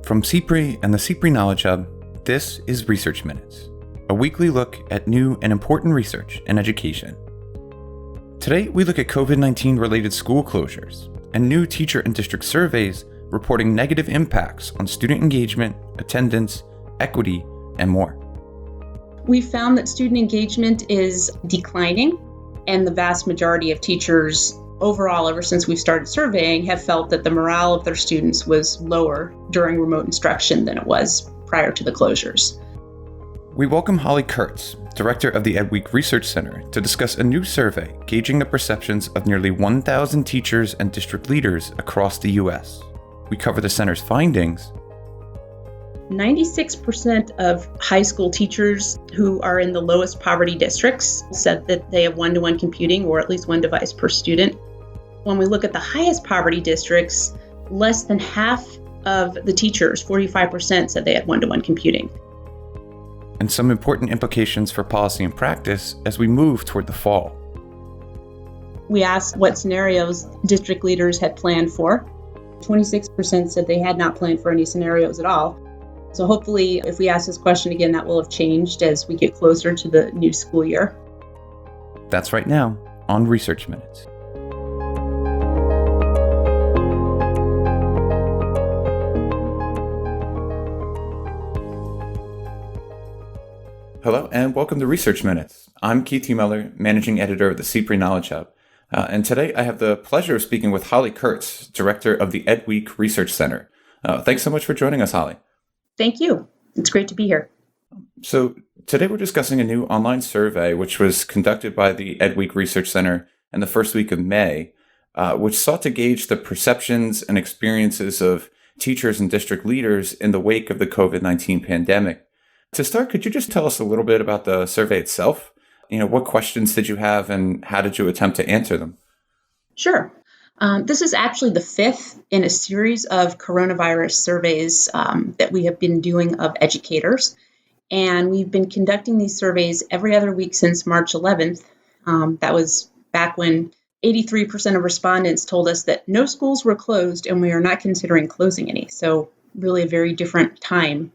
From CPRE and the CPRE Knowledge Hub, this is Research Minutes, a weekly look at new and important research in education. Today, we look at COVID-19 related school closures and new teacher and district surveys reporting negative impacts on student engagement, attendance, equity, and more. We found that student engagement is declining, and the vast majority of teachers overall, ever since we started surveying, have felt that the morale of their students was lower during remote instruction than it was prior to the closures. We welcome Holly Kurtz, director of the EdWeek Research Center, to discuss a new survey gauging the perceptions of nearly 1,000 teachers and district leaders across the U.S. We cover the center's findings. 96% of high school teachers who are in the lowest poverty districts said that they have one-to-one computing or at least one device per student. When we look at the highest poverty districts, less than half of the teachers, 45%, said they had one-to-one computing. And some important implications for policy and practice as we move toward the fall. We asked what scenarios district leaders had planned for. 26% said they had not planned for any scenarios at all. So hopefully, if we ask this question again, that will have changed as we get closer to the new school year. That's right now on Research Minutes. Hello and welcome to Research Minutes. I'm Keith Heumiller, managing editor of the CPRE Knowledge Hub. And today I have the pleasure of speaking with Holly Kurtz, director of the EdWeek Research Center. Thanks so much for joining us, Holly. Thank you. It's great to be here. So today we're discussing a new online survey which was conducted by the EdWeek Research Center in the first week of May, which sought to gauge the perceptions and experiences of teachers and district leaders in the wake of the COVID-19 pandemic. To start, could you just tell us a little bit about the survey itself? What questions did you have and how did you attempt to answer them? Sure. This is actually the fifth in a series of coronavirus surveys that we have been doing of educators. And we've been conducting these surveys every other week since March 11th. That was back when 83% of respondents told us that no schools were closed and we are not considering closing any. So really a very different time.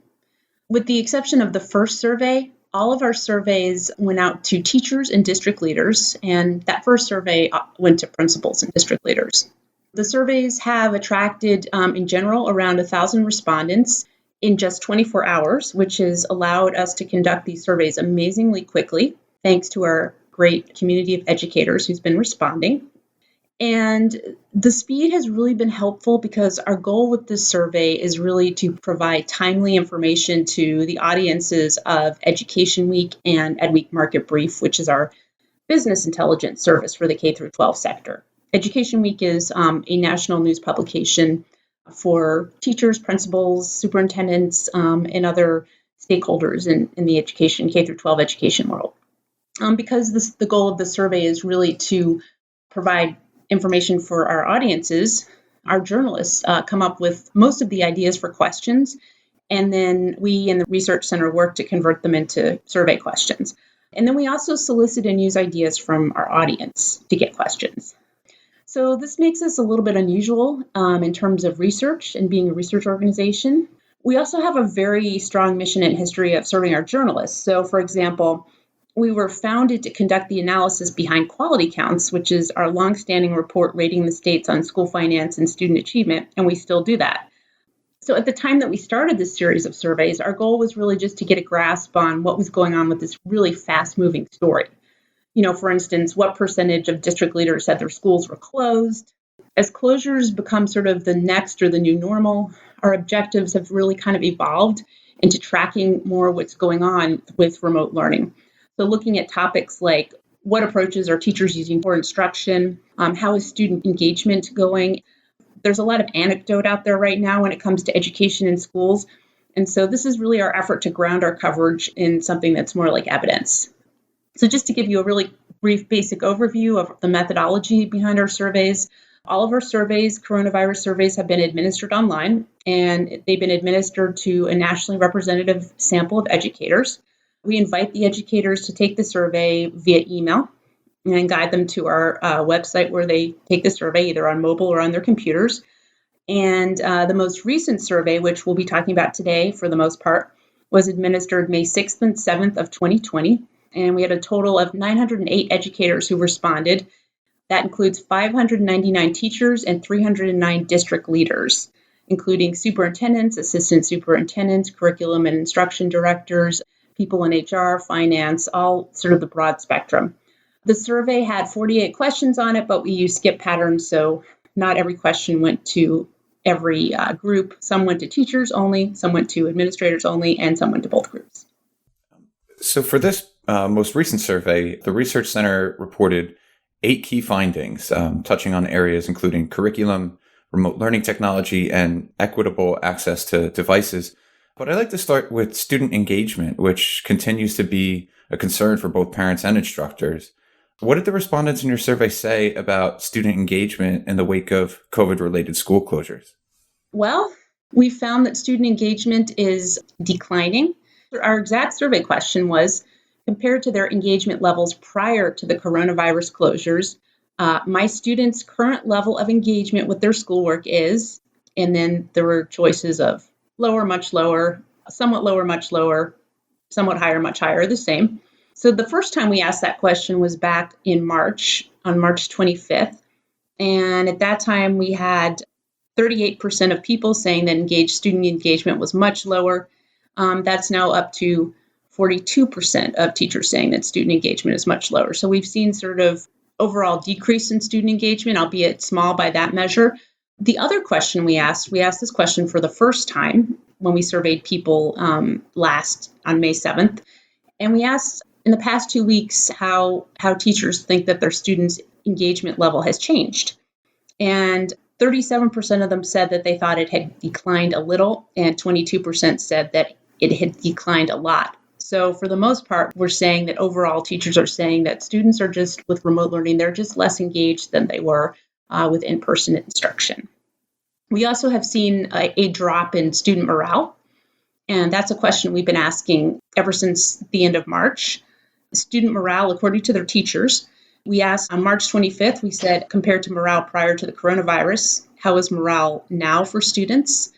With the exception of the first survey, all of our surveys went out to teachers and district leaders, and that first survey went to principals and district leaders. The surveys have attracted, in general, around 1,000 respondents in just 24 hours, which has allowed us to conduct these surveys amazingly quickly, thanks to our great community of educators who's been responding. And the speed has really been helpful because our goal with this survey is really to provide timely information to the audiences of Education Week and EdWeek Market Brief, which is our business intelligence service for the K-12 sector. Education Week is a national news publication for teachers, principals, superintendents, and other stakeholders in the education, K-12 education world. Because the goal of the survey is really to provide information for our audiences, our journalists come up with most of the ideas for questions, and then we in the Research Center work to convert them into survey questions. And then we also solicit and use ideas from our audience to get questions. So this makes us a little bit unusual in terms of research and being a research organization. We also have a very strong mission and history of serving our journalists. So, for example, we were founded to conduct the analysis behind quality counts, which is our longstanding report rating the states on school finance and student achievement, and we still do that. So at the time that we started this series of surveys, our goal was really just to get a grasp on what was going on with this really fast-moving story. For instance, what percentage of district leaders said their schools were closed? As closures become sort of the next or the new normal, our objectives have really kind of evolved into tracking more what's going on with remote learning. So looking at topics like what approaches are teachers using for instruction, how is student engagement going? There's a lot of anecdote out there right now when it comes to education in schools. And so this is really our effort to ground our coverage in something that's more like evidence. So just to give you a really brief basic overview of the methodology behind our surveys, all of our surveys, coronavirus surveys, have been administered online, and they've been administered to a nationally representative sample of educators. We invite the educators to take the survey via email and guide them to our website where they take the survey, either on mobile or on their computers. And the most recent survey, which we'll be talking about today for the most part, was administered May 6th and 7th of 2020. And we had a total of 908 educators who responded. That includes 599 teachers and 309 district leaders, including superintendents, assistant superintendents, curriculum and instruction directors, people in HR, finance, all sort of the broad spectrum. The survey had 48 questions on it, but we used skip patterns, so not every question went to every group. Some went to teachers only, some went to administrators only, and some went to both groups. So for this most recent survey, the Research Center reported 8 key findings, touching on areas including curriculum, remote learning technology, and equitable access to devices. But I'd like to start with student engagement, which continues to be a concern for both parents and instructors. What did the respondents in your survey say about student engagement in the wake of COVID-related school closures? Well, we found that student engagement is declining. Our exact survey question was, compared to their engagement levels prior to the coronavirus closures, my students' current level of engagement with their schoolwork is, and then there were choices of lower, much lower, much lower, somewhat higher, much higher, the same. So the first time we asked that question was back in March, on March 25th. And at that time, we had 38% of people saying that student engagement was much lower. That's now up to 42% of teachers saying that student engagement is much lower. So we've seen sort of overall decrease in student engagement, albeit small by that measure. The other question we asked this question for the first time when we surveyed people last on May 7th. And we asked in the past 2 weeks how teachers think that their students' engagement level has changed. And 37% of them said that they thought it had declined a little, and 22% said that it had declined a lot. So for the most part, we're saying that overall teachers are saying that students are just, with remote learning, they're just less engaged than they were with in-person instruction. We also have seen a drop in student morale, and that's a question we've been asking ever since the end of March. Student morale, according to their teachers, we asked on March 25th, we said, compared to morale prior to the coronavirus, how is morale now for students?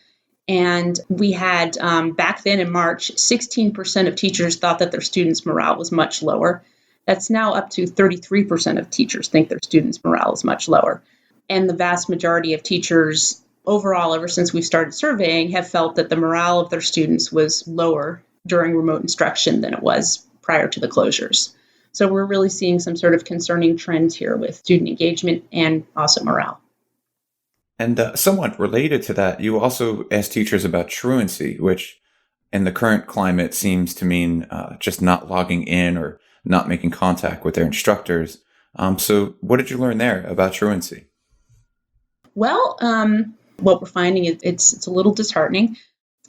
And we had, back then in March, 16% of teachers thought that their students' morale was much lower. That's now up to 33% of teachers think their students' morale is much lower. And the vast majority of teachers overall, ever since we started surveying, have felt that the morale of their students was lower during remote instruction than it was prior to the closures. So we're really seeing some sort of concerning trends here with student engagement and also morale. And somewhat related to that, you also asked teachers about truancy, which in the current climate seems to mean just not logging in or not making contact with their instructors. So what did you learn there about truancy? Well, what we're finding is it's a little disheartening.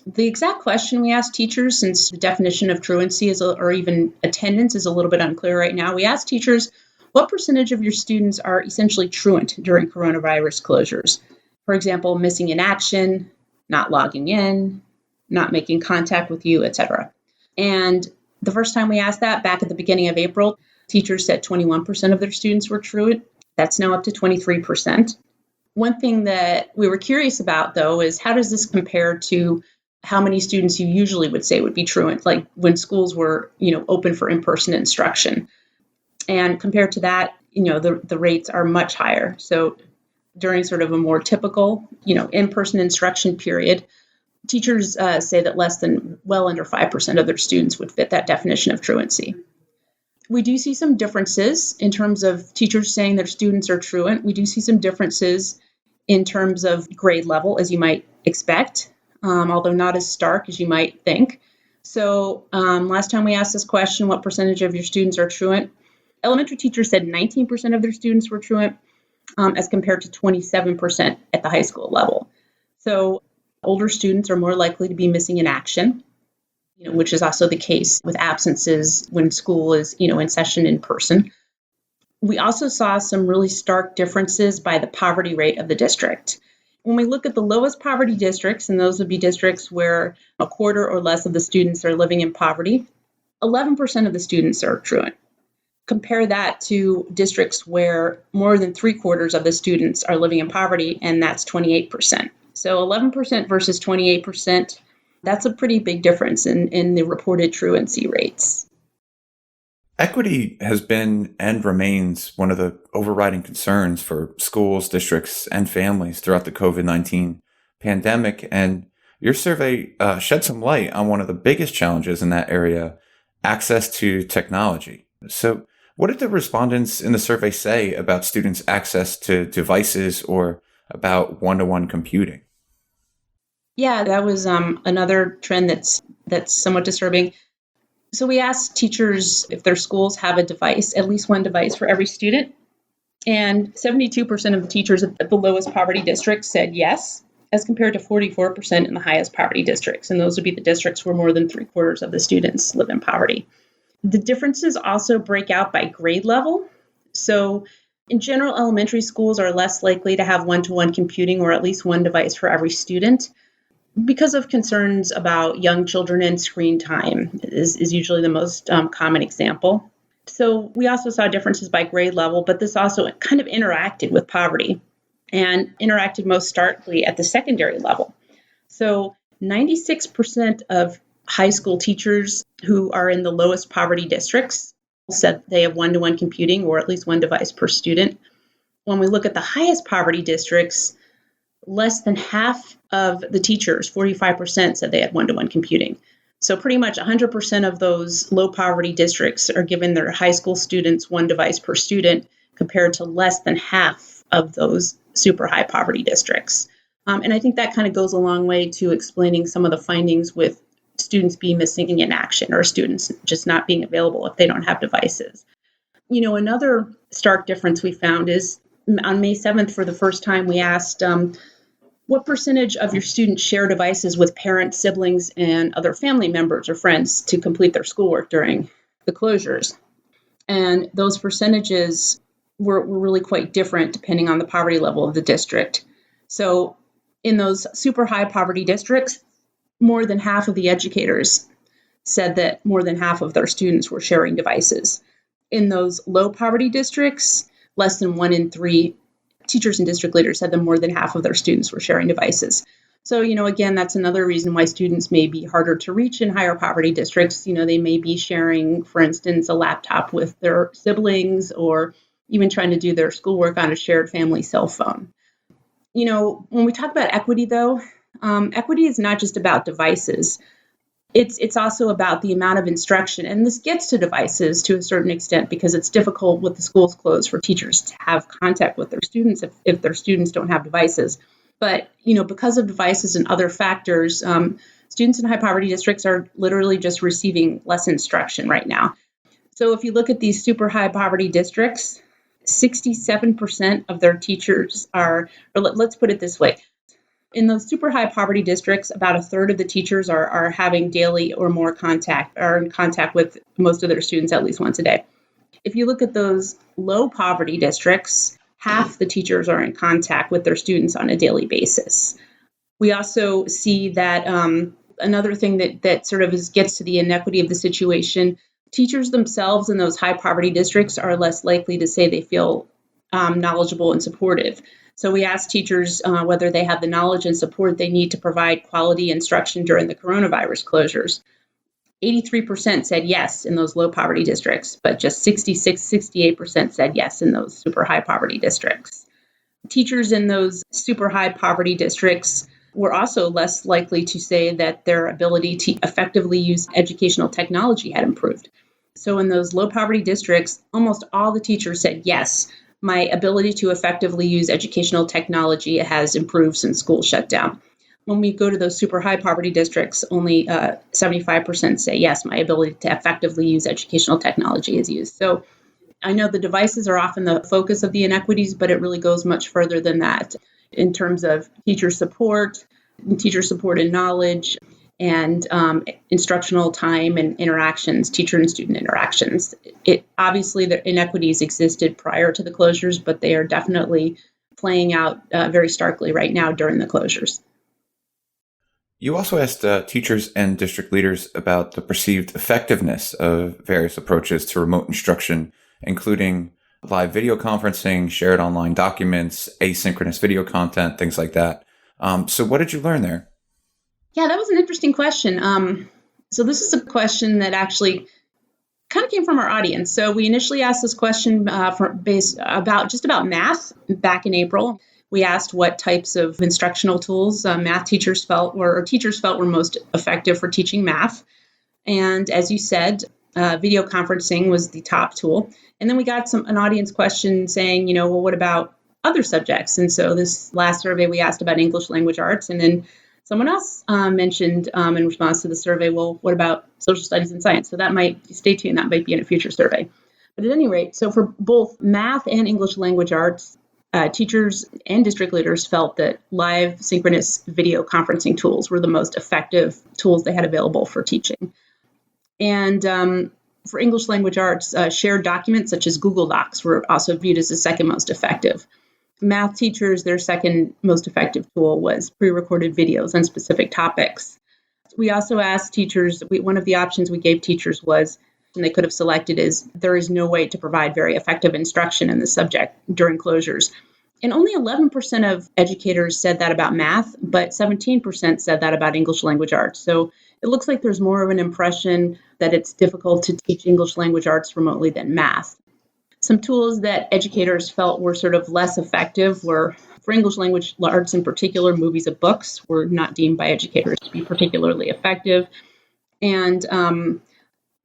The exact question we asked teachers, since the definition of truancy or even attendance is a little bit unclear right now, we asked teachers, what percentage of your students are essentially truant during coronavirus closures? For example, missing in action, not logging in, not making contact with you, etc. And the first time we asked that, back at the beginning of April, teachers said 21% of their students were truant. That's now up to 23%. One thing that we were curious about, though, is how does this compare to how many students you usually would say would be truant, like when schools were, open for in-person instruction. And compared to that, the rates are much higher. So during sort of a more typical, in-person instruction period, teachers say that well under 5% of their students would fit that definition of truancy. We do see some differences in terms of teachers saying their students are truant. We do see some differences in terms of grade level, as you might expect, although not as stark as you might think. So last time we asked this question, what percentage of your students are truant? Elementary teachers said 19% of their students were truant, as compared to 27% at the high school level. So older students are more likely to be missing in action, which is also the case with absences when school is, in session in person. We also saw some really stark differences by the poverty rate of the district. When we look at the lowest poverty districts, and those would be districts where a quarter or less of the students are living in poverty, 11% of the students are truant. Compare that to districts where more than 3/4 of the students are living in poverty, and that's 28%. So 11% versus 28%, that's a pretty big difference in the reported truancy rates. Equity has been and remains one of the overriding concerns for schools, districts, and families throughout the COVID-19 pandemic. And your survey shed some light on one of the biggest challenges in that area, access to technology. So, what did the respondents in the survey say about students' access to devices or about one-to-one computing? Yeah, that was another trend that's somewhat disturbing. So we asked teachers if their schools have a device, at least one device for every student. And 72% of the teachers at the lowest poverty districts said yes, as compared to 44% in the highest poverty districts. And those would be the districts where more than 3/4 of the students live in poverty. The differences also break out by grade level. So in general, elementary schools are less likely to have one-to-one computing or at least one device for every student, because of concerns about young children and screen time is usually the most common example. So we also saw differences by grade level, but this also kind of interacted with poverty and interacted most starkly at the secondary level. So 96% of high school teachers who are in the lowest poverty districts said they have one-to-one computing or at least one device per student. When we look at the highest poverty districts, less than half of the teachers, 45%, said they had one-to-one computing. So pretty much 100% of those low poverty districts are giving their high school students one device per student, compared to less than half of those super high poverty districts. And I think that kind of goes a long way to explaining some of the findings with students being missing in action or students just not being available if they don't have devices. Another stark difference we found is on May 7th, for the first time, we asked, what percentage of your students share devices with parents, siblings, and other family members or friends to complete their schoolwork during the closures? And those percentages were really quite different depending on the poverty level of the district. So in those super high poverty districts, more than half of the educators said that more than half of their students were sharing devices. In those low poverty districts, less than 1 in 3 teachers and district leaders said that more than half of their students were sharing devices. So, again, that's another reason why students may be harder to reach in higher poverty districts. They may be sharing, for instance, a laptop with their siblings or even trying to do their schoolwork on a shared family cell phone. When we talk about equity, though, equity is not just about devices. It's also about the amount of instruction. And this gets to devices to a certain extent because it's difficult with the schools closed for teachers to have contact with their students if their students don't have devices. But, because of devices and other factors, students in high poverty districts are literally just receiving less instruction right now. So if you look at these super high poverty districts, 67% of their teachers are, or let's put it this way. In those super high poverty districts, about a third of the teachers are having daily or more contact, are in contact with most of their students at least once a day. If you look at those low poverty districts, half the teachers are in contact with their students on a daily basis. We also see that another thing that sort of gets to the inequity of the situation, teachers themselves in those high poverty districts are less likely to say they feel knowledgeable and supportive. So we asked teachers whether they have the knowledge and support they need to provide quality instruction during the coronavirus closures. 83% said yes in those low poverty districts, but just 68% said yes in those super high poverty districts. Teachers in those super high poverty districts were also less likely to say that their ability to effectively use educational technology had improved. So in those low poverty districts, almost all the teachers said yes, my ability to effectively use educational technology has improved since school shut down. When we go to those super high poverty districts, only 75% say, yes, my ability to effectively use educational technology is used. So I know the devices are often the focus of the inequities, but it really goes much further than that in terms of teacher support and knowledge, and instructional time and interactions, teacher and student interactions. Obviously, the inequities existed prior to the closures, but they are definitely playing out very starkly right now during the closures. You also asked teachers and district leaders about the perceived effectiveness of various approaches to remote instruction, including live video conferencing, shared online documents, asynchronous video content, things like that. So what did you learn there? Yeah, that was an interesting question. So this is a question that actually kind of came from our audience. So we initially asked this question about math back in April. We asked what types of instructional tools teachers felt were most effective for teaching math. And as you said, video conferencing was the top tool. And then we got an audience question saying, well, what about other subjects? And so this last survey we asked about English language arts, and then someone else mentioned in response to the survey, well, what about social studies and science? So stay tuned, that might be in a future survey. But at any rate, so for both math and English language arts, teachers and district leaders felt that live synchronous video conferencing tools were the most effective tools they had available for teaching. And for English language arts, shared documents such as Google Docs were also viewed as the second most effective. Math teachers, their second most effective tool was pre-recorded videos on specific topics. We also asked teachers, one of the options we gave teachers was, and they could have selected, is there is no way to provide very effective instruction in the subject during closures. And only 11% of educators said that about math, but 17% said that about English language arts. So it looks like there's more of an impression that it's difficult to teach English language arts remotely than math. Some tools that educators felt were sort of less effective were, for English language arts in particular, movies and books were not deemed by educators to be particularly effective. And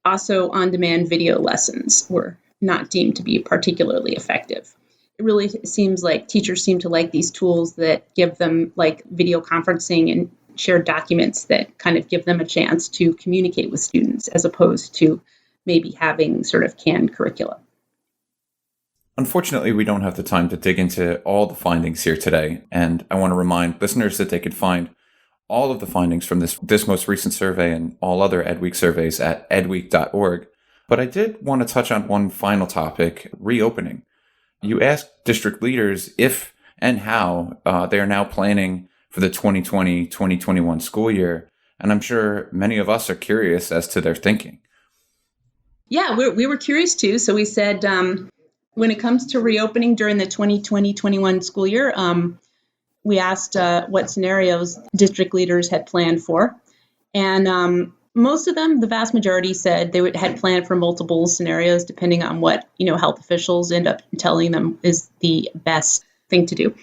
also on-demand video lessons were not deemed to be particularly effective. It really seems like teachers seem to like these tools that give them, like video conferencing and shared documents, that kind of give them a chance to communicate with students as opposed to maybe having sort of canned curricula. Unfortunately, we don't have the time to dig into all the findings here today, and I want to remind listeners that they can find all of the findings from this most recent survey and all other EdWeek surveys at edweek.org. But I did want to touch on one final topic, reopening. You asked district leaders if and how they are now planning for the 2020-2021 school year, and I'm sure many of us are curious as to their thinking. Yeah, we were curious too. So we said, when it comes to reopening during the 2020-21 school year, we asked what scenarios district leaders had planned for. And most of them, the vast majority, said they had planned for multiple scenarios depending on what health officials end up telling them is the best thing to do.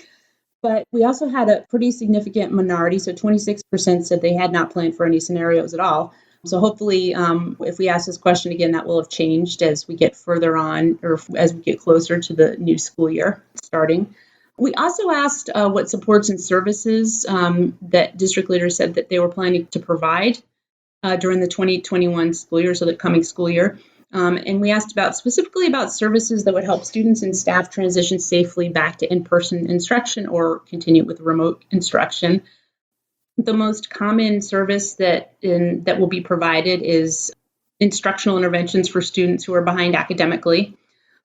But we also had a pretty significant minority, so 26% said they had not planned for any scenarios at all. So hopefully, if we ask this question again, that will have changed as we get further on, or as we get closer to the new school year starting. We also asked what supports and services that district leaders said that they were planning to provide during the 2021 school year, so the coming school year. And we asked specifically about services that would help students and staff transition safely back to in-person instruction or continue with remote instruction. The most common service that will be provided is instructional interventions for students who are behind academically.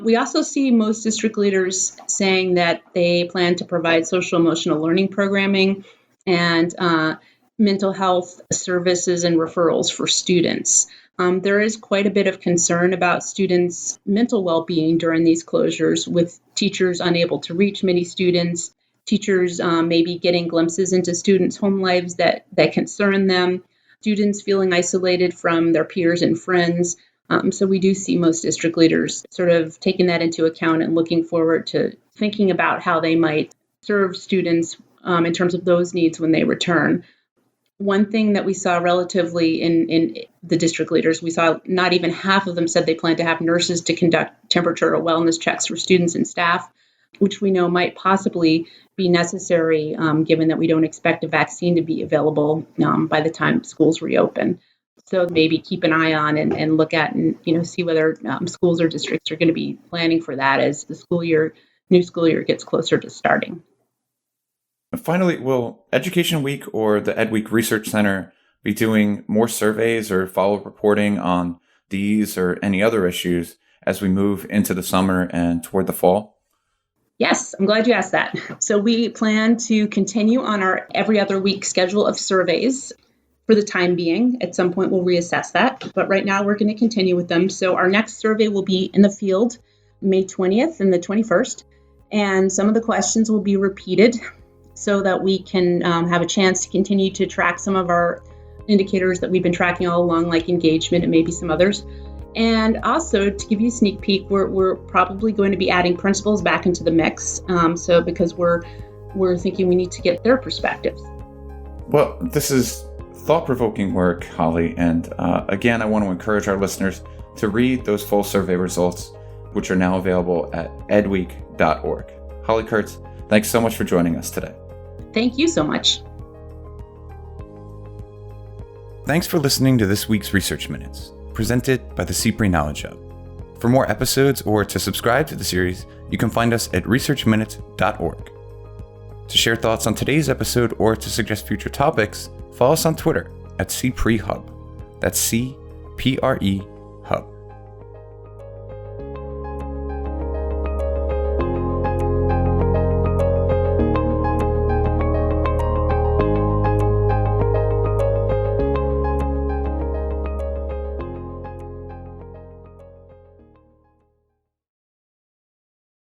We also see most district leaders saying that they plan to provide social emotional learning programming and mental health services and referrals for students. There is quite a bit of concern about students' mental well-being during these closures, with teachers unable to reach many students, teachers maybe getting glimpses into students' home lives that concern them, students feeling isolated from their peers and friends. So we do see most district leaders sort of taking that into account and looking forward to thinking about how they might serve students in terms of those needs when they return. One thing that we saw relatively in the district leaders, we saw not even half of them said they plan to have nurses to conduct temperature or wellness checks for students and staff, which we know might possibly be necessary given that we don't expect a vaccine to be available by the time schools reopen. So maybe keep an eye on and look at and see whether schools or districts are going to be planning for that as the new school year gets closer to starting. Finally, will Education Week or the EdWeek Research Center be doing more surveys or follow-up reporting on these or any other issues as we move into the summer and toward the fall? Yes, I'm glad you asked that. So we plan to continue on our every other week schedule of surveys for the time being. At some point, we'll reassess that. But right now, we're going to continue with them. So our next survey will be in the field May 20th and the 21st. And some of the questions will be repeated so that we can have a chance to continue to track some of our indicators that we've been tracking all along, like engagement and maybe some others. And also, to give you a sneak peek, we're probably going to be adding principals back into the mix. So because we're thinking we need to get their perspectives. Well, this is thought-provoking work, Holly. And again, I want to encourage our listeners to read those full survey results, which are now available at edweek.org. Holly Kurtz, thanks so much for joining us today. Thank you so much. Thanks for listening to this week's Research Minutes, presented by the CPRE Knowledge Hub. For more episodes or to subscribe to the series, you can find us at researchminutes.org. To share thoughts on today's episode or to suggest future topics, follow us on Twitter at CPRE Hub. That's CPRE